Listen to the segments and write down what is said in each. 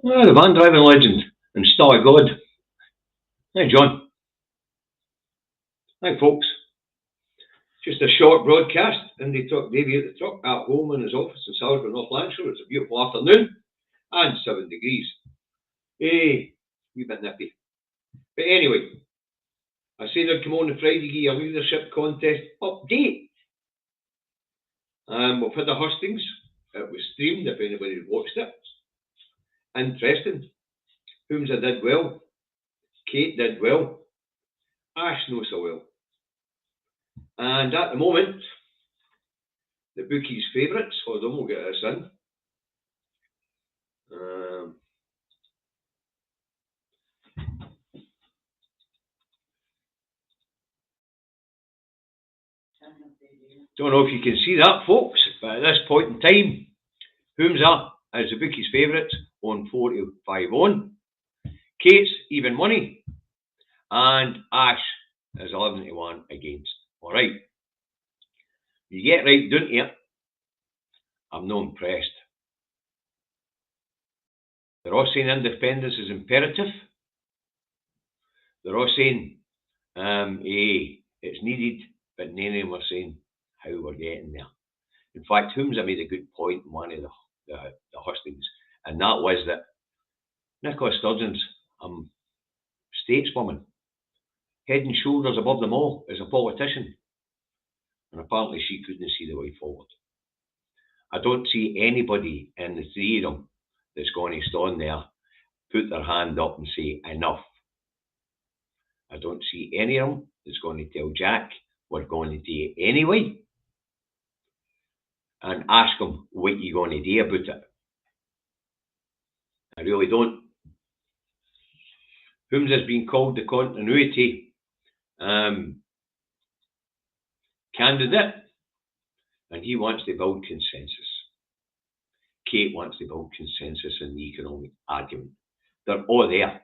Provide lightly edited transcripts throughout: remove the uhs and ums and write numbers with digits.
The van driving legend and still a god. Hi, John. Hi, folks. Just a short broadcast. Indy took Davey at the truck at home in his office in Salisbury, North Lancashire. It's a beautiful afternoon and 7 degrees. Wee bit nippy. But anyway, I said I'd come on the Friday, give you a leadership contest update. We've had the hustings. It was streamed if anybody watched it. Interesting. Humza did well. Kate did well. Ash knows so well. And at the moment, the Bookies favourites, hold on, we'll get this in. Don't know if you can see that, folks, but at this point in time, Humza is the Bookies favourites on 45 on. Kate's even money, and Ash is 11 to 1 against. Alright. You get right, don't you? I'm not impressed. They're all saying independence is imperative. They're all saying it's needed, but none of them are saying how we're getting there. In fact, Humza made a good point in one of the hustings, and that was that Nicola Sturgeon's stateswoman, head and shoulders above them all as a politician, and apparently she couldn't see the way forward. I don't see anybody in the three of them that's going to stand there, put their hand up and say enough. I don't see any of them that's going to tell Jack we're going to do it anyway, and ask him what you're going to do about it. I really don't. Humza's been called the continuity candidate, and he wants to build consensus. Kate wants to build consensus in the economic argument. They're all there.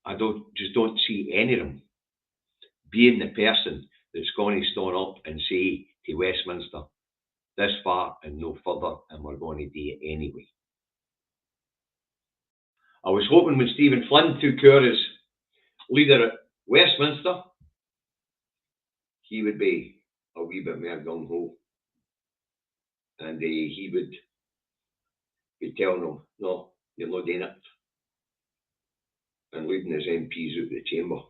I just don't see any of them being the person that's going to stand up and say to Westminster, this far and no further, and we're going to do it anyway. I was hoping when Stephen Flynn took over as leader at Westminster, he would be a wee bit more gung-ho. And he would be telling them, no, you're not doing it. And leading his MPs out of the chamber.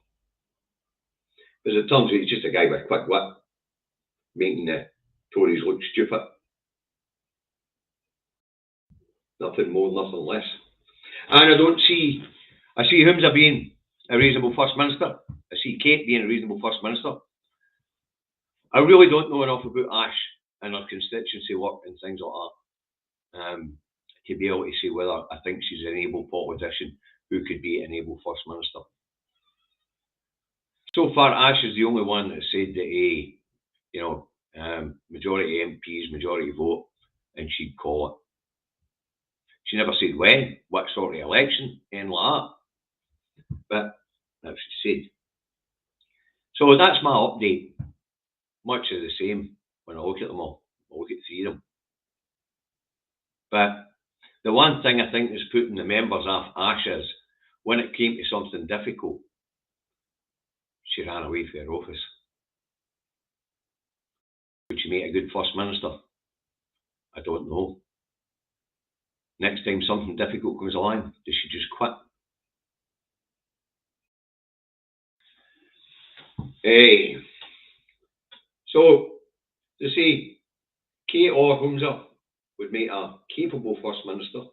But as it turns out, he's just a guy with a quick wit, making the Tories look stupid. Nothing more, nothing less. And I see Humza being a reasonable First Minister. I see Kate being a reasonable First Minister. I really don't know enough about Ash and her constituency work and things like that to be able to say whether I think she's an able politician who could be an able First Minister. So far, Ash is the only one that said that majority MPs, majority vote, and she'd call it. She never said when, what sort of election, anything like that. But that's what she said. So that's my update. Much of the same when I look at them all. I look at three of them. But the one thing I think is putting the members off Ash is when it came to something difficult, she ran away from her office. Would she make a good First Minister? I don't know. Next time something difficult comes along, does she just quit? So, to say Kate or Humza would make a capable First Minister,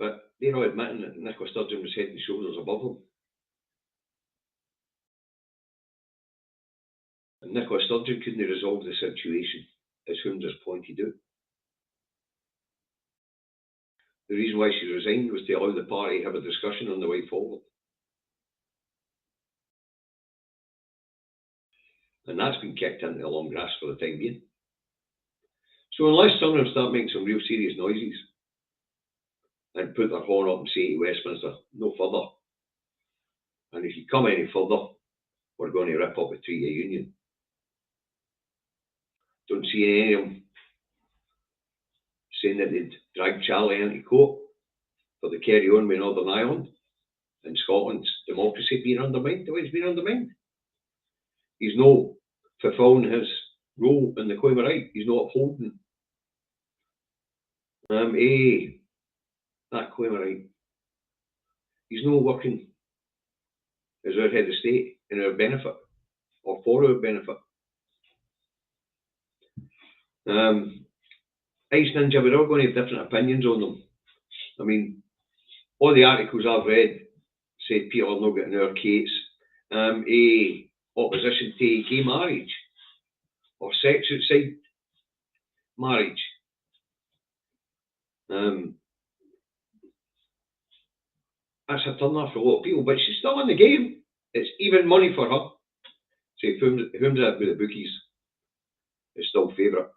but they're not admitting that Nicola Sturgeon was head and shoulders above them. And Nicola Sturgeon couldn't resolve the situation, as Humza's pointed out. The reason why she resigned was to allow the party to have a discussion on the way forward. And that's been kicked into the long grass for the time being. So unless some of them start making some real serious noises and put their horn up and say to Westminster, no further. And if you come any further, we're going to rip up a 3-year union. Don't see any of them saying that they'd drag Charlie into court for the carry on with Northern Ireland and Scotland's democracy being undermined the way it's been undermined. He's not fulfilling his role in the Claim of Right. He's not upholding that Claim of Right. He's not working as our head of state in our benefit or for our benefit. Ice Ninja, we're all going to have different opinions on them. I mean, all the articles I've read said people are not getting our Kate's opposition to gay marriage or sex outside marriage. That's a turn off for a lot of people, but she's still in the game. It's even money for her. So whom's that with the bookies? It's still favourite.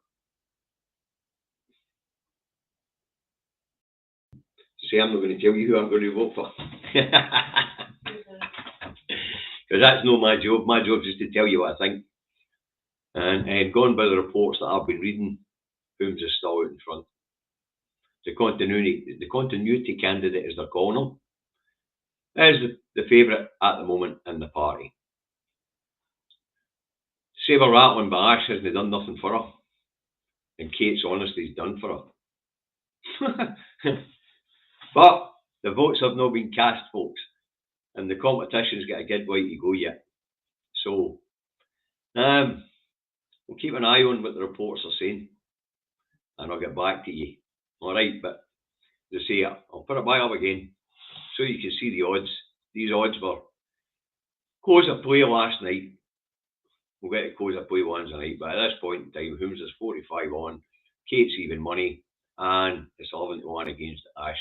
Say I'm not going to tell you who I'm going to vote for. Because that's not my job. My job is to tell you what I think. And going by the reports that I've been reading, whom's is still out in front. The continuity candidate, as they're calling him, is the favourite at the moment in the party. Sabre rattling by Ash hasn't done nothing for her. And Kate's honesty's done for her. But the votes have not been cast, folks. And the competition's got a good way to go yet. So, we'll keep an eye on what the reports are saying. And I'll get back to you. Alright, but as I say, I'll put it back up again so you can see the odds. These odds were close of play last night. We'll get to close of play ones tonight, but at this point in time, Holmes is 45 on, Kate's even money, and it's 11 to 1 against Ash.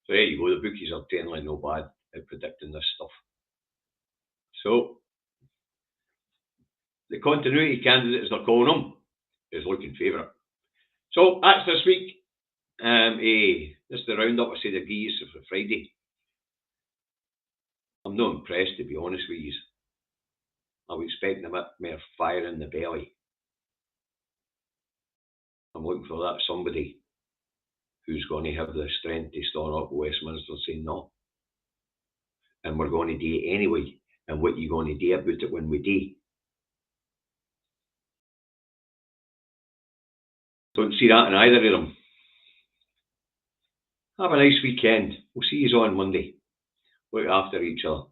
So there you go, the bookies are generally no bad at predicting this stuff. So, the continuity candidate, as they're calling him, is looking favourite. So, that's this week. This is the roundup, I say the Bookies for Friday. I'm not impressed, to be honest with you. I was expecting a bit more fire in the belly. I'm looking for that somebody who's going to have the strength to stand up Westminster and say no. And we're going to do it anyway. And what you going to do about it when we do? Don't see that in either of them. Have a nice weekend. We'll see you on Monday. Look after each other.